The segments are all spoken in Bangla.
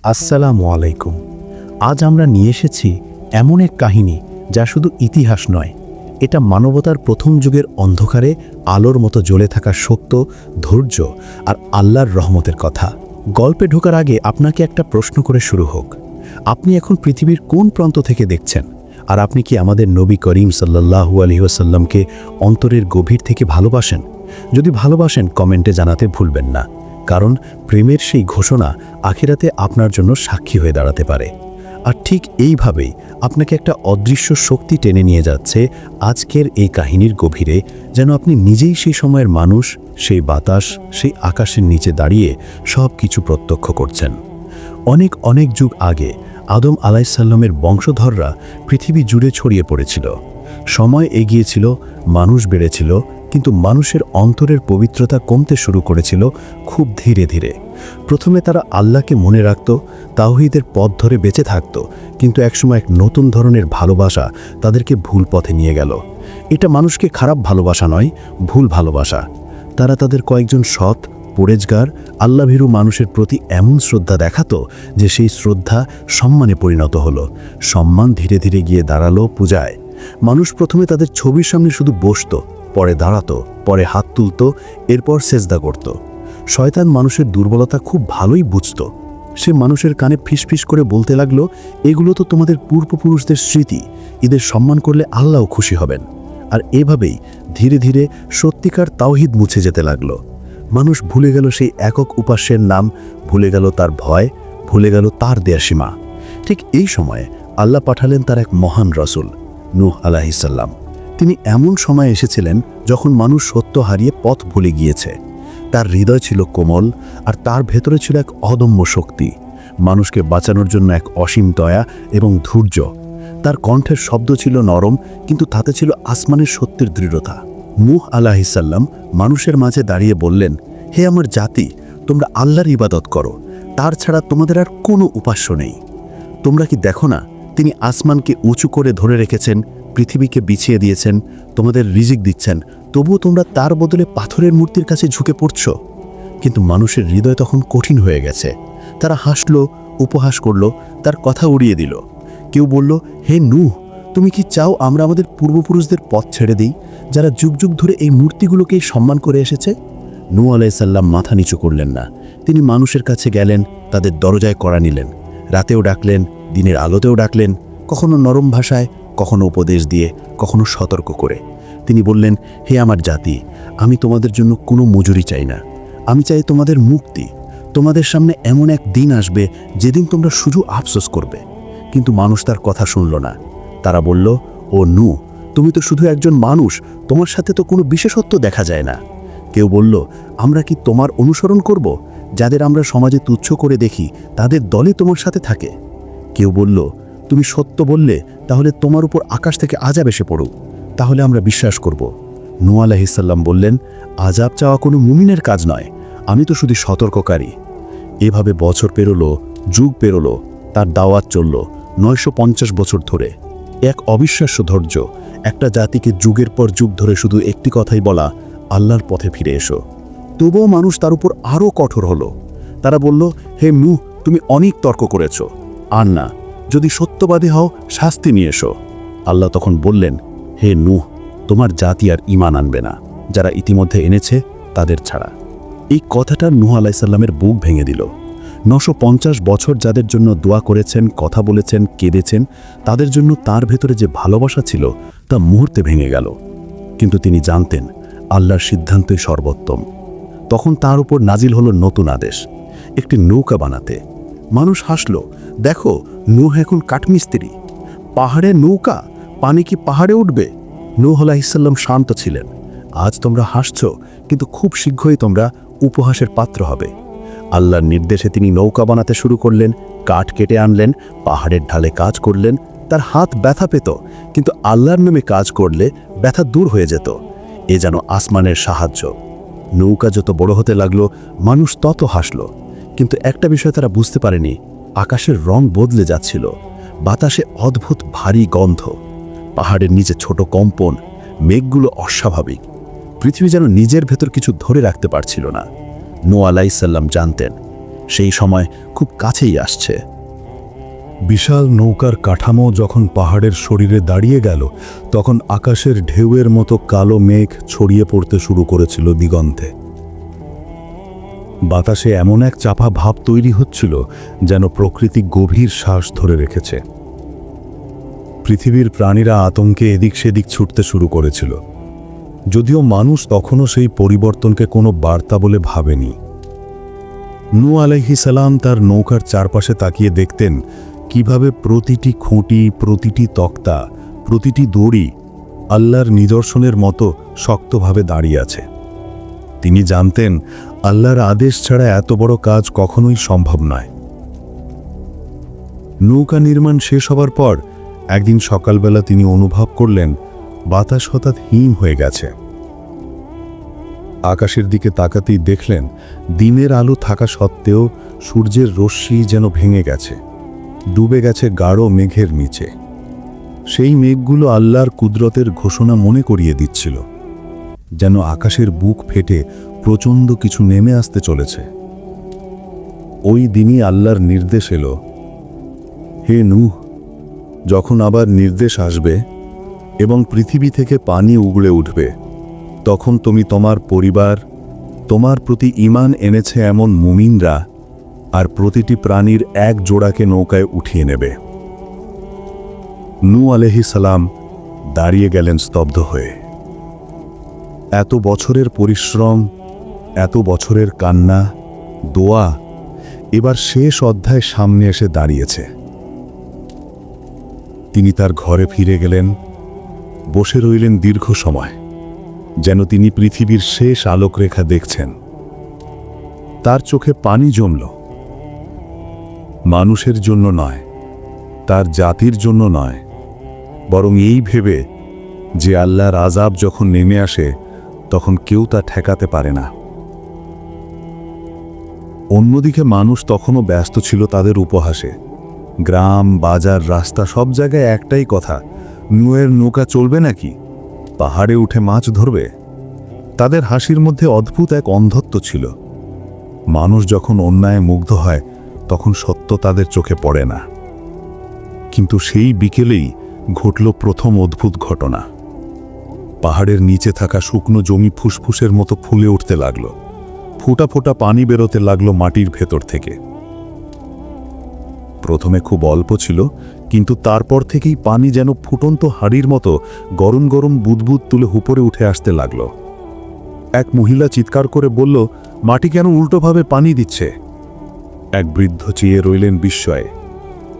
আসসালামু আলাইকুম। আজ আমরা নিয়ে এসেছি এমন এক কাহিনী যা শুধু ইতিহাস নয়, এটা মানবতার প্রথম যুগের অন্ধকারে আলোর মতো জ্বলে থাকা সত্য, ধৈর্য আর আল্লাহর রহমতের কথা। গল্পে ঢোকার আগে আপনাকে একটা প্রশ্ন করে শুরু হোক। আপনি এখন পৃথিবীর কোন প্রান্ত থেকে দেখছেন? আর আপনি কি আমাদের নবী করিম সাল্লাল্লাহু আলাইহি ওয়াসাল্লামকে অন্তরের গভীর থেকে ভালোবাসেন? যদি ভালোবাসেন, কমেন্টে জানাতে ভুলবেন না, কারণ প্রেমের সেই ঘোষণা আখিরাতে আপনার জন্য সাক্ষী হয়ে দাঁড়াতে পারে। আর ঠিক এইভাবেই আপনাকে একটা অদৃশ্য শক্তি টেনে নিয়ে যাচ্ছে আজকের এই কাহিনীর গভীরে, যেন আপনি নিজেই সেই সময়ের মানুষ, সেই বাতাস, সেই আকাশের নিচে দাঁড়িয়ে সব কিছু প্রত্যক্ষ করছেন। অনেক অনেক যুগ আগে আদম আলাইসাল্লামের বংশধররা পৃথিবী জুড়ে ছড়িয়ে পড়েছিল। সময় এগিয়েছিল, মানুষ বেড়েছিল, কিন্তু মানুষের অন্তরের পবিত্রতা কমতে শুরু করেছিল খুব ধীরে ধীরে। প্রথমে তারা আল্লাহকে মনে রাখত, তাওহীদের পথ ধরে বেঁচে থাকত, কিন্তু একসময় এক নতুন ধরনের ভালোবাসা তাদেরকে ভুল পথে নিয়ে গেল। এটা মানুষকে খারাপ ভালোবাসা নয়, ভুল ভালোবাসা। তারা তাদের কয়েকজন সৎ, পরেজগার, আল্লাভীরু মানুষের প্রতি এমন শ্রদ্ধা দেখাতো যে সেই শ্রদ্ধা সম্মানে পরিণত হলো। সম্মান ধীরে ধীরে গিয়ে দাঁড়ালো পূজায়। মানুষ প্রথমে তাদের ছবির সামনে শুধু বসতো, পরে দাঁড়াতো, পরে হাত তুলত, এরপর সেজদা করত। শয়তান মানুষের দুর্বলতা খুব ভালোই বুঝত। সে মানুষের কানে ফিসফিস করে বলতে লাগলো, এগুলো তো তোমাদের পূর্বপুরুষদের স্মৃতি, এদের সম্মান করলে আল্লাহও খুশি হবেন। আর এভাবেই ধীরে ধীরে সত্যিকার তাওহীদ মুছে যেতে লাগলো। মানুষ ভুলে গেল সেই একক উপাস্যের নাম, ভুলে গেল তার ভয়, ভুলে গেল তার দেয়া সীমা। ঠিক এই সময়ে আল্লাহ পাঠালেন তার এক মহান রসুল, নূহ আলাইহিস সালাম। তিনি এমন সময় এসেছিলেন যখন মানুষ সত্য হারিয়ে পথ ভুলে গিয়েছে। তার হৃদয় ছিল কোমল, আর তার ভেতরে ছিল এক অদম্য শক্তি, মানুষকে বাঁচানোর জন্য এক অসীম দয়া এবং ধৈর্য। তার কণ্ঠের শব্দ ছিল নরম, কিন্তু তাতে ছিল আসমানের সত্যের দৃঢ়তা। নূহ আলাইহিস সালাম মানুষের মাঝে দাঁড়িয়ে বললেন, হে আমার জাতি, তোমরা আল্লাহর ইবাদত করো, তার ছাড়া তোমাদের আর কোনো উপাস্য নেই। তোমরা কি দেখো না, তিনি আসমানকে উঁচু করে ধরে রেখেছেন, পৃথিবীকে বিছিয়ে দিয়েছেন, তোমাদের রিজিক দিচ্ছেন, তবুও তোমরা তার বদলে পাথরের মূর্তির কাছে ঝুঁকে পড়ছ। কিন্তু মানুষের হৃদয় তখন কঠিন হয়ে গেছে। তারা হাসল, উপহাস করল, তার কথা উড়িয়ে দিল। কেউ বলল, হে নূহ, তুমি কি চাও আমরা আমাদের পূর্বপুরুষদের পথ ছেড়ে দিই, যারা যুগ যুগ ধরে এই মূর্তিগুলোকেই সম্মান করে এসেছে? নূহ আলাইহিস সালাম মাথা নিচু করলেন না। তিনি মানুষের কাছে গেলেন, তাদের দরজায় কড়া নিলেন, রাতেও ডাকলেন, দিনের আলোতেও ডাকলেন, কখনো নরম ভাষায়, কখনো উপদেশ দিয়ে, কখনো সতর্ক করে। তিনি বললেন, হে আমার জাতি, আমি তোমাদের জন্য কোনো মজুরি চাই না, আমি চাই তোমাদের মুক্তি। তোমাদের সামনে এমন এক দিন আসবে যেদিন তোমরা শুধু আফসোস করবে। কিন্তু মানুষ তার কথা শুনল না। তারা বলল, ও নূহ, তুমি তো শুধু একজন মানুষ, তোমার সাথে তো কোনো বিশেষত্ব দেখা যায় না। কেউ বলল, আমরা কি তোমার অনুসরণ করব? যাদের আমরা সমাজে তুচ্ছ করে দেখি, তাদের দলে তোমার সাথে থাকে। কেউ বলল, তুমি সত্য বললে তাহলে তোমার উপর আকাশ থেকে আযাব এসে পড়ুক, তাহলে আমরা বিশ্বাস করব। নূহ আলাইহিস সালাম বললেন, আযাব চাওয়া কোনো মুমিনের কাজ নয়, আমি তো শুধু সতর্ককারী। এভাবে বছর পেরোলো, যুগ পেরোলো, তার দাওয়াত চলল 950 বছর ধরে। এক অবিশ্বাস্য ধৈর্য, একটা জাতিকে যুগের পর যুগ ধরে শুধু একটি কথাই বলা, আল্লাহর পথে ফিরে এসো। তবুও মানুষ তার উপর আরও কঠোর হলো। তারা বলল, হে নূহ, তুমি অনেক তর্ক করেছ, আর না, যদি সত্যবাদী হও শাস্তি নিয়ে এসো। আল্লাহ তখন বললেন, হে নূহ, তোমার জাতি আর ঈমান আনবে না, যারা ইতিমধ্যে এনেছে তাদের ছাড়া। এই কথাটা নূহ আলাইহিস সালামের বুক ভেঙে দিল। 950 বছর যাদের জন্য দোয়া করেছেন, কথা বলেছেন, কেঁদেছেন, তাদের জন্য তার ভেতরে যে ভালোবাসা ছিল তা মুহূর্তে ভেঙে গেল। কিন্তু তিনি জানতেন আল্লাহর সিদ্ধান্তই সর্বোত্তম। তখন তার উপর নাজিল হলো নতুন আদেশ, একটি নৌকা বানাতে। মানুষ হাসল, দেখো, নূহ এখন কাঠমিস্ত্রি, পাহাড়ে নৌকা, পানি কি পাহাড়ে উঠবে? নূহ আলাইহিস সালাম শান্ত ছিলেন, আজ তোমরা হাসছ, কিন্তু খুব শীঘ্রই তোমরা উপহাসের পাত্র হবে। আল্লাহর নির্দেশে তিনি নৌকা বানাতে শুরু করলেন, কাঠ কেটে আনলেন, পাহাড়ের ঢালে কাজ করলেন। তার হাত ব্যথা পেত, কিন্তু আল্লাহর নামে কাজ করলে ব্যথা দূর হয়ে যেত। এ যেন আসমানের সাহায্য। নৌকা যত বড় হতে লাগলো, মানুষ তত হাসল। কিন্তু একটা বিষয় তারা বুঝতে পারেনি, আকাশের রং বদলে যাচ্ছিল, বাতাসে অদ্ভুত ভারী গন্ধ, পাহাড়ের নিচে ছোট কম্পন, মেঘগুলো অস্বাভাবিক। পৃথিবী যেন নিজের ভেতর কিছু ধরে রাখতে পারছিল না। নূহ আলাইহিস সালাম জানতেন, সেই সময় খুব কাছেই আসছে। বিশাল নৌকার কাঠামো যখন পাহাড়ের শরীরে দাঁড়িয়ে গেল, তখন আকাশের ঢেউয়ের মতো কালো মেঘ ছড়িয়ে পড়তে শুরু করেছিল দিগন্তে। বাতাসে এমন এক চাপা ভাব তৈরি হচ্ছিল যেন প্রকৃতি গভীর শ্বাস ধরে রেখেছে। পৃথিবীর প্রাণীরা আতঙ্কে এদিক সেদিক ছুটতে শুরু করেছিল, যদিও মানুষ তখনও সেই পরিবর্তনকে কোনো বার্তা বলে ভাবেনি। নূহ আলাইহিস সালাম তার নৌকার চারপাশে তাকিয়ে দেখতেন কিভাবে প্রতিটি খুঁটি, প্রতিটি তক্তা, প্রতিটি দড়ি আল্লাহর নিদর্শনের মতো শক্তভাবে দাঁড়িয়ে আছে। তিনি জানতেন আল্লাহর আদেশ ছাড়া এত বড় কাজ কখনোই সম্ভব নয়। নৌকা নির্মাণ শেষ হবার পর একদিন সকালবেলা তিনি অনুভব করলেন বাতাস হঠাৎ হিম হয়ে গেছে। আকাশের দিকে তাকাতেই দেখলেন দিনের আলো থাকা সত্ত্বেও সূর্যের রশ্মি যেন ভেঙে গেছে, ডুবে গেছে গাঢ় মেঘের নিচে। সেই মেঘগুলো আল্লাহর কুদরতের ঘোষণা মনে করিয়ে দিচ্ছিল, যেন আকাশের বুক ফেটে প্রচণ্ড কিছু নেমে আসতে চলেছে। ওই দিনই আল্লাহর নির্দেশ এলো, হে নূহ, যখন আবার নির্দেশ আসবে এবং পৃথিবী থেকে পানি উগড়ে উঠবে, তখন তুমি তোমার পরিবার, তোমার প্রতি ঈমান এনেছে এমন মুমিনরা আর প্রতিটি প্রাণীর এক জোড়াকে নৌকায় উঠিয়ে নেবে। নূহ আলাইহিস সালাম দাঁড়িয়ে গেলেন স্তব্ধ হয়ে। এত বছরের পরিশ্রম, এত বছরের কান্না, দোয়া এবার শেষ অধ্যায় সামনে এসে দাঁড়িয়েছে। তিনি তার ঘরে ফিরে গেলেন, বসে রইলেন দীর্ঘ সময়, যেন তিনি পৃথিবীর শেষ আলোকরেখা দেখছেন। তার চোখে পানি জমল, মানুষের জন্য নয়, তার জাতির জন্য নয়, বরং এই ভেবে যে আল্লাহর আযাব যখন নেমে আসে তখন কেউ তা ঠেকাতে পারে না। অন্যদিকে মানুষ তখনও ব্যস্ত ছিল তাদের উপহাসে। গ্রাম, বাজার, রাস্তা সব জায়গায় একটাই কথা, নূহের নৌকা চলবে নাকি, পাহাড়ে উঠে মাছ ধরবে। তাদের হাসির মধ্যে অদ্ভুত এক অন্ধত্ব ছিল। মানুষ যখন অন্যায় মুগ্ধ হয় তখন সত্য তাদের চোখে পড়ে না। কিন্তু সেই বিকেলেই ঘটল প্রথম অদ্ভুত ঘটনা। পাহাড়ের নিচে থাকা শুকনো জমি ফুসফুসের মতো ফুলে উঠতে লাগলো, ফোঁটা ফোঁটা পানি বেরোতে লাগলো মাটির ভেতর থেকে। প্রথমে খুব অল্প ছিল, কিন্তু তারপর থেকেই পানি যেন ফুটন্ত হাড়ির মতো গরম গরম বুদবুদ তুলে উপরে উঠে আসতে লাগলো। এক মহিলা চিৎকার করে বলল, মাটি কেন উল্টোভাবে পানি দিচ্ছে? এক বৃদ্ধ চেয়ে রইলেন বিস্ময়ে।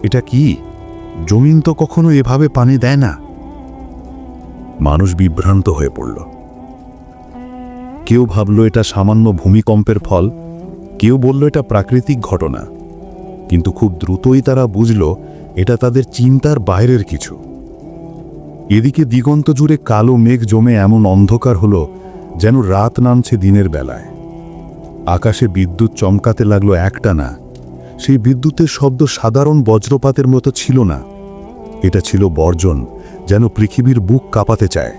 এটা কি? জমিন তো কখনো এভাবে পানি দেয় না। মানুষ বিভ্রান্ত হয়ে পড়ল। কেউ ভাবল এটা সামান্য ভূমিকম্পের ফল, কেউ বলল এটা প্রাকৃতিক ঘটনা, কিন্তু খুব দ্রুতই তারা বুঝল এটা তাদের চিন্তার বাইরের কিছু। এদিকে দিগন্ত জুড়ে কালো মেঘ জমে এমন অন্ধকার হলো যেন রাত নামছে দিনের বেলায়। আকাশে বিদ্যুৎ চমকাতে লাগলো একটানা। সেই বিদ্যুতের শব্দ সাধারণ বজ্রপাতের মতো ছিল না, এটা ছিল বর্জন, যেন পৃথিবীর বুক কাঁপাতে চায়।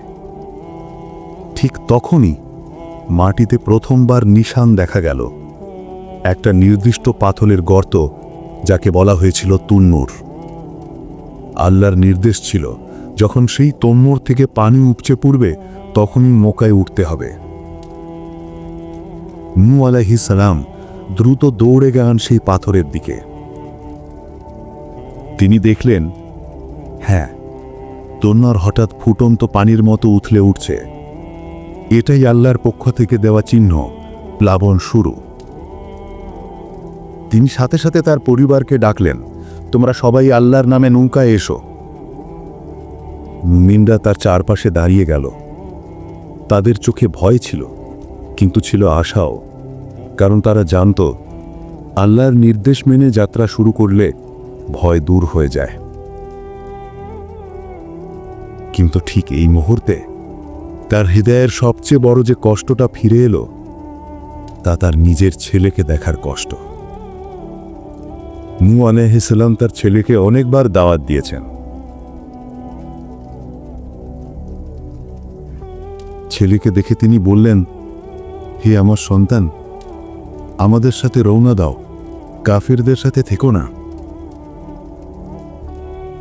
ঠিক তখনই মাটিতে প্রথমবার নিশান দেখা গেল, একটা নির্দিষ্ট পাথরের গর্ত, যাকে বলা হয়েছিল তুন্নুর। আল্লাহর নির্দেশ ছিল যখন সেই তন্নুর থেকে পানি উপচে পড়বে তখনই নৌকায় উঠতে হবে। নূহ আলাইহিস সালাম দ্রুত দৌড়ে গেলেন সেই পাথরের দিকে। তিনি দেখলেন, হ্যাঁ, তন্নুর হঠাৎ ফুটন্ত পানির মতো উথলে উঠছে। এটাই আল্লাহর পক্ষ থেকে দেওয়া চিহ্ন, প্লাবন শুরু। তিনি সাথে সাথে তার পরিবারকে ডাকলেন, তোমরা সবাই আল্লাহর নামে নৌকায় এসো। মুমিনরা তার চারপাশে দাঁড়িয়ে গেল। তাদের চোখে ভয় ছিল, কিন্তু ছিল আশাও, কারণ তারা জানত আল্লাহর নির্দেশ মেনে যাত্রা শুরু করলে ভয় দূর হয়ে যায়। কিন্তু ঠিক এই মুহূর্তে তার হৃদয়ের সবচেয়ে বড় যে কষ্টটা ফিরে এলো, তা তার নিজের ছেলেকে দেখার কষ্ট। নূহ আলাইহিস সালাম তার ছেলেকে অনেকবার দাওয়াত দিয়েছেন। ছেলেকে দেখে তিনি বললেন, হে আমার সন্তান, আমাদের সাথে রওনা দাও, কাফিরদের সাথে থেকো না।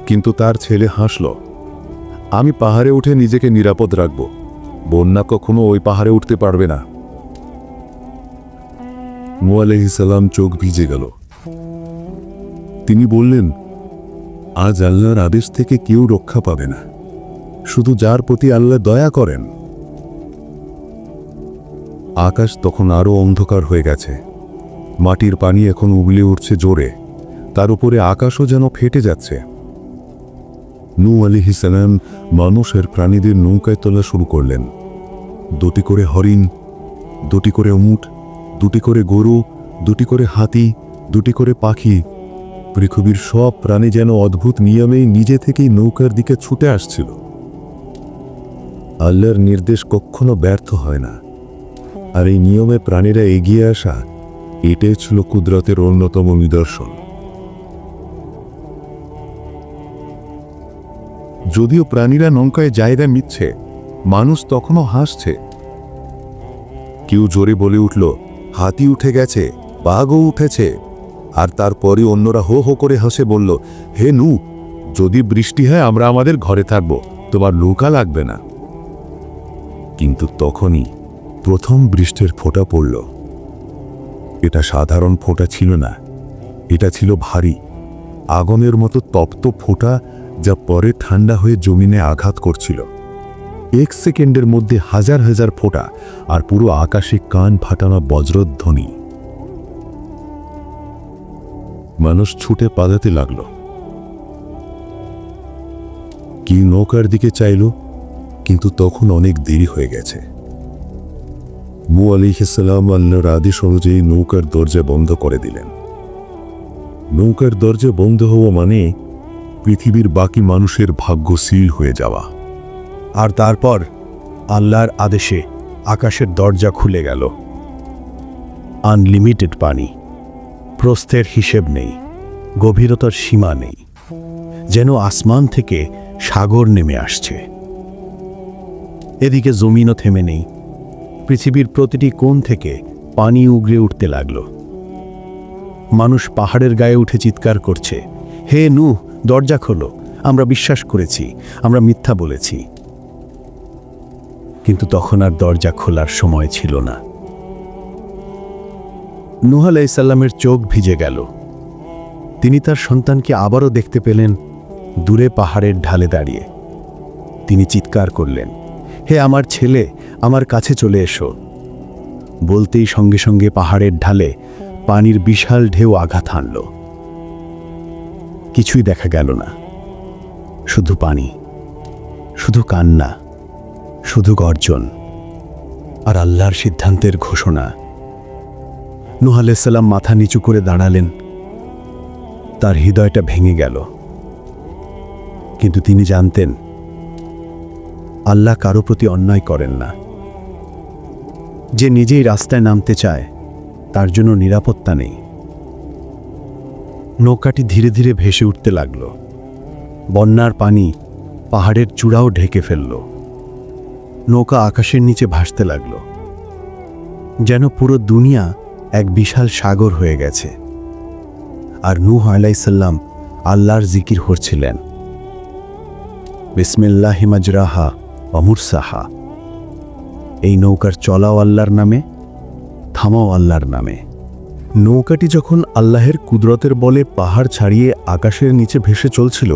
কিন্তু তার ছেলে হাসল, আমি পাহাড়ে উঠে নিজেকে নিরাপদ রাখব, বন্যা কখনো ওই পাহাড়ে উঠতে পারবে না। নূহ আলাইহিস সালাম চোখ ভিজে গেল। তিনি বললেন, আজ আল্লাহর আদেশ থেকে কেউ রক্ষা পাবে না, শুধু যার প্রতি আল্লাহ দয়া করেন। আকাশ তখন আরো অন্ধকার হয়ে গেছে। মাটির পানি এখন উগলে উঠছে জোরে, তার উপরে আকাশও যেন ফেটে যাচ্ছে। নূহ আলাইহিস সালাম মানুষের প্রাণীদের নৌকায় তোলা শুরু করলেন। 2টি করে হরিণ, 2টি করে উট, 2টি করে গরু, 2টি করে হাতি, 2টি করে পাখি। পৃথিবীর সব প্রাণী যেন অদ্ভুত নিয়মেই নিজে থেকেই নৌকার দিকে ছুটে আসছিল। আল্লাহর নির্দেশ কখনো ব্যর্থ হয় না, আর এই নিয়মে প্রাণীরা এগিয়ে আসা, এটাই ছিল কুদরতের অন্যতম নিদর্শন। যদিও প্রাণীরা নৌকায় জায়গা নিচ্ছে, মানুষ তখনও হাসছে। কেউ জোরে বলে উঠল, হাতি উঠে গেছে, বাঘও উঠেছে। আর তারপরে অন্যরা হো হো করে হাসে বলল, হে নূহ, যদি বৃষ্টি হয় আমরা আমাদের ঘরে থাকব, তোমার নৌকা লাগবে না। কিন্তু তখনই প্রথম বৃষ্টির ফোঁটা পড়ল। এটা সাধারণ ফোঁটা ছিল না, এটা ছিল ভারী, আগুনের মতো তপ্ত ফোঁটা, যা পরে ঠান্ডা হয়ে জমিনে আঘাত করছিল। 1 সেকেন্ডের মধ্যে হাজার হাজার ফোঁটা, আর পুরো আকাশে কান ফাটানো বজ্রধ্বনি। মানুষ ছুটে পালাতে লাগল। কি নৌকার দিকে চাইল, কিন্তু তখন অনেক দেরি হয়ে গেছে। নূহ আলাইহিস সালাম আল্লাহর আদেশ অনুযায়ী নৌকার দরজা বন্ধ করে দিলেন। নৌকার দরজা বন্ধ হওয়া মানে পৃথিবীর বাকি মানুষের ভাগ্য সিল হয়ে যাওয়া। আর তারপর আল্লাহর আদেশে আকাশের দরজা খুলে গেল। আনলিমিটেড পানি, প্রস্থের হিসেব নেই, গভীরতার সীমা নেই, যেন আসমান থেকে সাগর নেমে আসছে। এদিকে জমিনও থেমে নেই, পৃথিবীর প্রতিটি কোণ থেকে পানি উগরে উঠতে লাগল। মানুষ পাহাড়ের গায়ে উঠে চিৎকার করছে, হে নূহ, দরজা খোলো, আমরা বিশ্বাস করেছি, আমরা মিথ্যা বলেছি। কিন্তু তখন আর দরজা খোলার সময় ছিল না। নূহ আলাইহিস সালামের চোখ ভিজে গেল। তিনি তার সন্তানকে আবারও দেখতে পেলেন, দূরে পাহাড়ের ঢালে দাঁড়িয়ে। তিনি চিৎকার করলেন, হে আমার ছেলে, আমার কাছে চলে এসো। বলতেই সঙ্গে সঙ্গে পাহাড়ের ঢালে পানির বিশাল ঢেউ আঘাত হানল। কিছুই দেখা গেল না, শুধু পানি, শুধু কান্না, শুধু গর্জন, আর আল্লাহর সিদ্ধান্তের ঘোষণা। নূহ আলাইহিস সালাম মাথা নিচু করে দাঁড়ালেন। তার হৃদয়টা ভেঙে গেল, কিন্তু তিনি জানতেন আল্লাহ কারো প্রতি অন্যায় করেন না। যে নিজেই রাস্তায় নামতে চায়, তার জন্য নিরাপত্তা নেই। নৌকাটি ধীরে ধীরে ভেসে উঠতে লাগল। বন্যার পানি পাহাড়ের চূড়াও ঢেকে ফেলল। নৌকা আকাশের নিচে ভাসতে লাগল, যেন পুরো দুনিয়া এক বিশাল সাগর হয়ে গেছে। আর নূহ আলাইহিস সালাম আল্লাহর জিকির করছিলেন, বিসমিল্লাহি মাজরাহা ওয়া মুরসাহা। এই নৌকার চলাও আল্লাহর নামে, থামাও আল্লাহর নামে। নৌকাটি যখন আল্লাহের কুদরতের বলে পাহাড় ছাড়িয়ে আকাশের নিচে ভেসে চলছিল,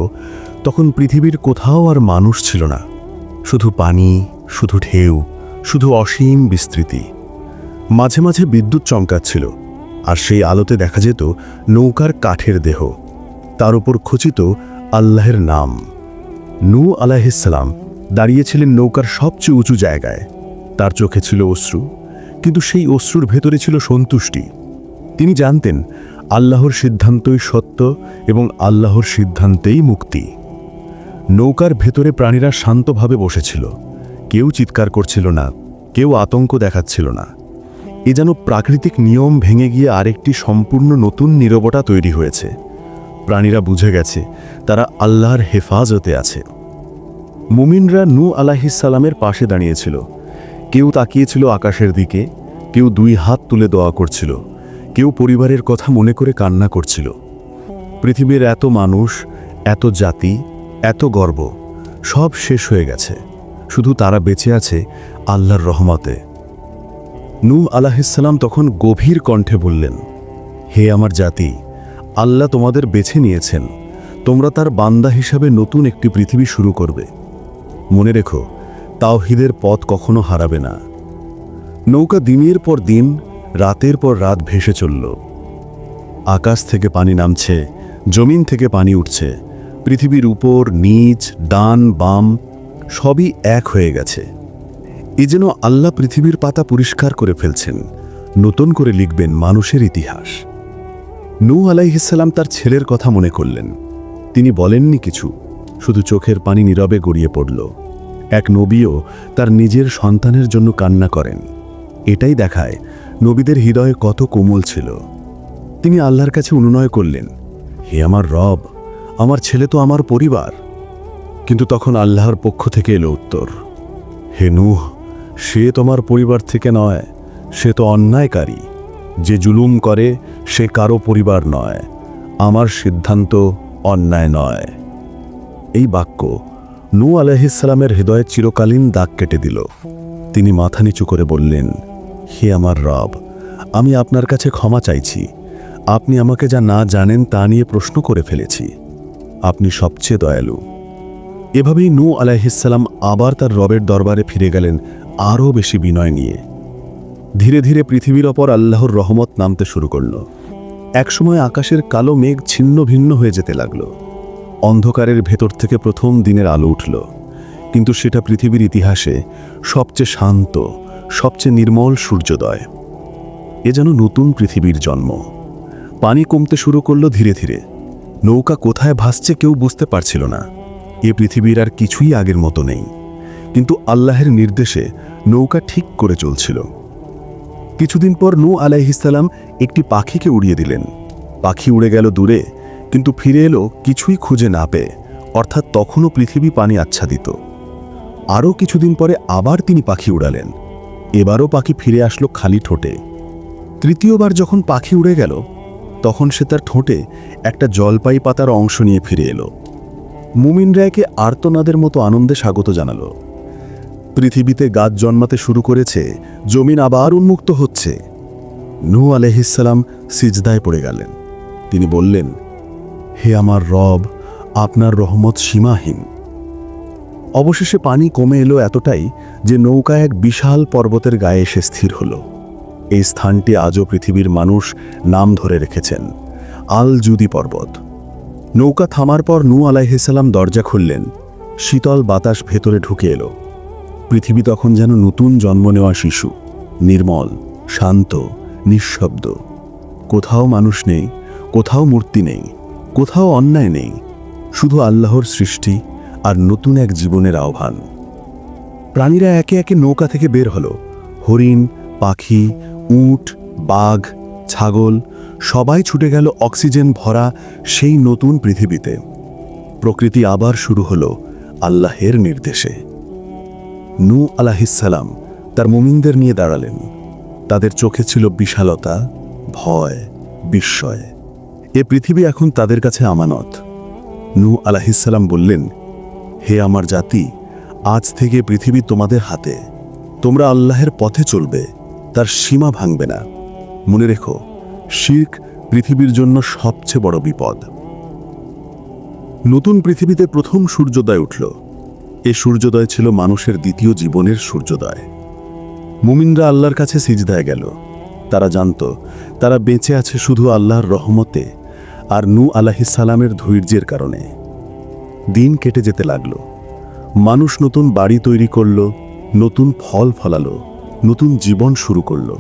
তখন পৃথিবীর কোথাও আর মানুষ ছিল না। শুধু পানি, শুধু ঢেউ, শুধু অসীম বিস্তৃতি। মাঝে মাঝে বিদ্যুৎ চমকাচ্ছিল, আর সেই আলোতে দেখা যেত নৌকার কাঠের দেহ, তার উপর খচিত আল্লাহের নাম। নূহ আলাইহিস সালাম দাঁড়িয়েছিলেন নৌকার সবচেয়ে উঁচু জায়গায়। তার চোখে ছিল অশ্রু, কিন্তু সেই অশ্রুর ভেতরে ছিল সন্তুষ্টি। তিনি জানতেন আল্লাহর সিদ্ধান্তই সত্য এবং আল্লাহর সিদ্ধান্তেই মুক্তি। নৌকার ভেতরে প্রাণীরা শান্তভাবে বসেছিল, কেউ চিৎকার করছিল না, কেউ আতঙ্ক দেখাচ্ছিল না। এ যেন প্রাকৃতিক নিয়ম ভেঙে গিয়ে আরেকটি সম্পূর্ণ নতুন নীরবতা তৈরি হয়েছে। প্রাণীরা বুঝে গেছে তারা আল্লাহর হেফাজতে আছে। মুমিনরা নূহ আলাইহিস সালামের পাশে দাঁড়িয়েছিল। কেউ তাকিয়েছিল আকাশের দিকে, কেউ 2 হাত তুলে দোয়া করছিল, কেউ পরিবারের কথা মনে করে কান্না করছিল। পৃথিবীর এত মানুষ, এত জাতি, এত গর্ব সব শেষ হয়ে গেছে, শুধু তারা বেঁচে আছে আল্লাহর রহমতে। নূহ আলাইহিসসালাম তখন গভীর কণ্ঠে বললেন, হে আমার জাতি, আল্লাহ তোমাদের বেছে নিয়েছেন, তোমরা তার বান্দা হিসাবে নতুন একটি পৃথিবী শুরু করবে। মনে রেখো, তাওহীদের পথ কখনো হারাবে না। নৌকা দিনের পর দিন, রাতের পর রাত ভেসে চলল। আকাশ থেকে পানি নামছে, জমিন থেকে পানি উঠছে, পৃথিবীর উপর নিচ, ডান বাম সবই এক হয়ে গেছে। এ যেন আল্লাহ পৃথিবীর পাতা পরিষ্কার করে ফেলছেন, নতুন করে লিখবেন মানুষের ইতিহাস। নূহ আলাইহিসসালাম তার ছেলের কথা মনে করলেন। তিনি বলেননি কিছু, শুধু চোখের পানি নীরবে গড়িয়ে পড়ল। এক নবীও তার নিজের সন্তানের জন্য কান্না করেন। এটাই দেখায় নবীদের হৃদয়ে কত কোমল ছিল। তিনি আল্লাহর কাছে অনুনয় করলেন, হে আমার রব, আমার ছেলে তো আমার পরিবার। কিন্তু তখন আল্লাহর পক্ষ থেকে এলো উত্তর, হে নূহ, সে তোমার পরিবার থেকে নয়, সে তো অন্যায়কারী। যে জুলুম করে সে কারো পরিবার নয়, আমার সিদ্ধান্ত অন্যায় নয়। এই বাক্য নূহ আলাইহিসসালামের হৃদয়ে চিরকালীন দাগ কেটে দিল। তিনি মাথা নিচু করে বললেন, হে আমার রব, আমি আপনার কাছে ক্ষমা চাইছি। আপনি আমাকে যা না জানেন তা নিয়ে প্রশ্ন করে ফেলেছি। আপনি সবচেয়ে দয়ালু। এভাবেই নূহ আলাইহিসসালাম আবার তার রবের দরবারে ফিরে গেলেন আরও বেশি বিনয় নিয়ে। ধীরে ধীরে পৃথিবীর ওপর আল্লাহর রহমত নামতে শুরু করল। একসময় আকাশের কালো মেঘ ছিন্ন ভিন্ন হয়ে যেতে লাগল। অন্ধকারের ভেতর থেকে প্রথম দিনের আলো উঠল। কিন্তু সেটা পৃথিবীর ইতিহাসে সবচেয়ে শান্ত, সবচেয়ে নির্মল সূর্যোদয়। এ যেন নতুন পৃথিবীর জন্ম। পানি কমতে শুরু করল ধীরে ধীরে। নৌকা কোথায় ভাসছে কেউ বুঝতে পারছিল না। এ পৃথিবীর আর কিছুই আগের মতো নেই, কিন্তু আল্লাহের নির্দেশে নৌকা ঠিক করে চলছিল। কিছুদিন পর নূহ আলাইহিসসালাম একটি পাখিকে উড়িয়ে দিলেন। পাখি উড়ে গেল দূরে, কিন্তু ফিরে এলো কিছুই খুঁজে না পেয়ে, অর্থাৎ তখনও পৃথিবী পানি আচ্ছাদিত। আরও কিছুদিন পরে আবার তিনি পাখি উড়ালেন। এবারও পাখি ফিরে আসলো খালি ঠোঁটে। তৃতীয়বার যখন পাখি উড়ে গেল, তখন সে তার ঠোঁটে একটা জলপাই পাতার অংশ নিয়ে ফিরে এলো। মুমিনরা একে আর্তনাদের মতো আনন্দে স্বাগত জানালো। পৃথিবীতে গাছ জন্মাতে শুরু করেছে, জমিন আবার উন্মুক্ত হচ্ছে। নূহ আলাইহিসসালাম সিজদায় পড়ে গেলেন। তিনি বললেন, হে আমার রব, আপনার রহমত সীমাহীন। অবশেষে পানি কমে এলো এতটাই যে নৌকা এক বিশাল পর্বতের গায়ে এসে স্থির হল। এই স্থানটি আজও পৃথিবীর মানুষ নাম ধরে রেখেছেন, আল জুদি পর্বত। নৌকা থামার পর নূহ আলাইহিসসালাম দরজা খুললেন। শীতল বাতাস ভেতরে ঢুকে এলো। পৃথিবী তখন যেন নতুন জন্ম নেওয়া শিশু, নির্মল, শান্ত, নিঃশব্দ। কোথাও মানুষ নেই, কোথাও মূর্তি নেই, কোথাও অন্যায় নেই, শুধু আল্লাহর সৃষ্টি আর নতুন এক জীবনের আহ্বান। প্রাণীরা একে একে নৌকা থেকে বের হলো। হরিণ, পাখি, উট, বাঘ, ছাগল সবাই ছুটে গেল অক্সিজেন ভরা সেই নতুন পৃথিবীতে। প্রকৃতি আবার শুরু হলো আল্লাহের নির্দেশে। নূহ আলাইহিসসালাম তার মুমিনদের নিয়ে দাঁড়ালেন। তাদের চোখে ছিল বিশালতা, ভয়, বিস্ময়। এ পৃথিবী এখন তাদের কাছে আমানত। নূহ আলাইহিসসালাম বললেন, হে আমার জাতি, আজ থেকে পৃথিবী তোমাদের হাতে। তোমরা আল্লাহের পথে চলবে, তার সীমা ভাঙবে না। মনে রেখো, শিরক পৃথিবীর জন্য সবচেয়ে বড় বিপদ। নতুন পৃথিবীতে প্রথম সূর্যোদয় উঠল। এ সূর্যোদয় ছিল মানুষের দ্বিতীয় জীবনের সূর্যোদয়। মুমিনরা আল্লাহর কাছে সিজদায় গেল। তারা জানত তারা বেঁচে আছে শুধু আল্লাহর রহমতে আর নূহ আলাইহিসসালামের ধৈর্যের কারণে। দিন কেটে যেতে লাগল। মানুষ নতুন বাড়ি তৈরি করল, নতুন ফল ফলালো, নতুন জীবন শুরু করল।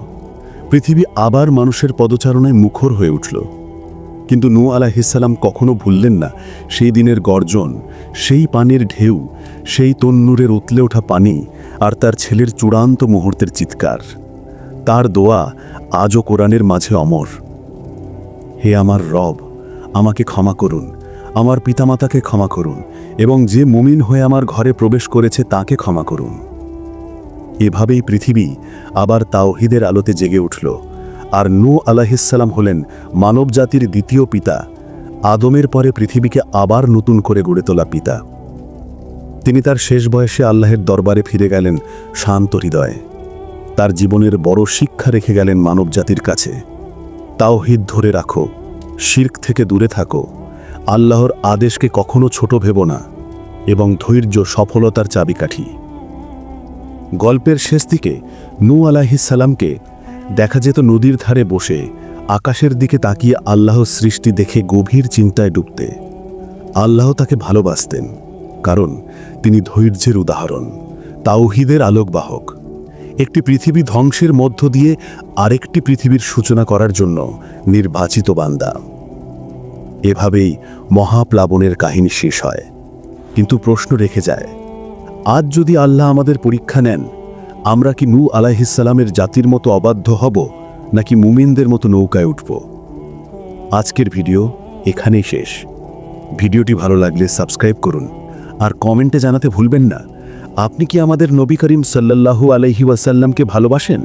পৃথিবী আবার মানুষের পদচারণায় মুখর হয়ে উঠল। কিন্তু নূহ আলাইহিসসালাম কখনো ভুললেন না সেই দিনের গর্জন, সেই পানির ঢেউ, সেই তন্নুরের উতলে ওঠা পানি আর তার ছেলের চূড়ান্ত মুহূর্তের চিৎকার। তার দোয়া আজও কোরআনের মাঝে অমর। হে আমার রব, আমাকে ক্ষমা করুন, আমার পিতামাতাকে ক্ষমা করুন এবং যে মুমিন হয়ে আমার ঘরে প্রবেশ করেছে তাকে ক্ষমা করুন। এভাবেই পৃথিবী আবার তাওহীদের আলোতে জেগে উঠল আর নূহ আলাইহিসসালাম হলেন মানবজাতির দ্বিতীয় পিতা, আদমের পরে পৃথিবীকে আবার নতুন করে গড়ে তোলা পিতা। তিনি তার শেষ বয়সে আল্লাহের দরবারে ফিরে গেলেন শান্ত হৃদয়ে। তার জীবনের বড় শিক্ষা রেখে গেলেন মানবজাতির কাছে। তাওহীদ ধরে রাখো, শিরক থেকে দূরে থাকো, আল্লাহর আদেশকে কখনো ছোট ভেবো না, এবং ধৈর্য সফলতার চাবিকাঠি। গল্পের শেষ দিকে নূহ আলাইহিসসালামকে দেখা যেত নদীর ধারে বসে আকাশের দিকে তাকিয়ে আল্লাহর সৃষ্টি দেখে গভীর চিন্তায় ডুবতে। আল্লাহ তাকে ভালোবাসতেন, কারণ তিনি ধৈর্যের উদাহরণ, তাওহীদের আলোকবাহক। একটি পৃথিবী ধ্বংসের মধ্য দিয়ে আরেকটি পৃথিবীর সূচনা করার জন্য নির্বাচিত বান্দা। এভাবেই মহাপ্লাবনের কাহিনী শেষ হয়। কিন্তু প্রশ্ন রেখে যায়, আজ যদি আল্লাহ আমাদের পরীক্ষা নেন, আমরা কি নূহ আলাইহিসসালামের জাতির মতো অবাধ্য হব, নাকি মুমিনদের মতো নৌকায় উঠব? আজকের ভিডিও এখানেই শেষ। ভিডিওটি ভালো লাগলে সাবস্ক্রাইব করুন, আর কমেন্টে জানাতে ভুলবেন না আপনি কি আমাদের নবী করিম সাল্লাল্লাহু আলাইহি ওয়াসাল্লামকে ভালোবাসেন।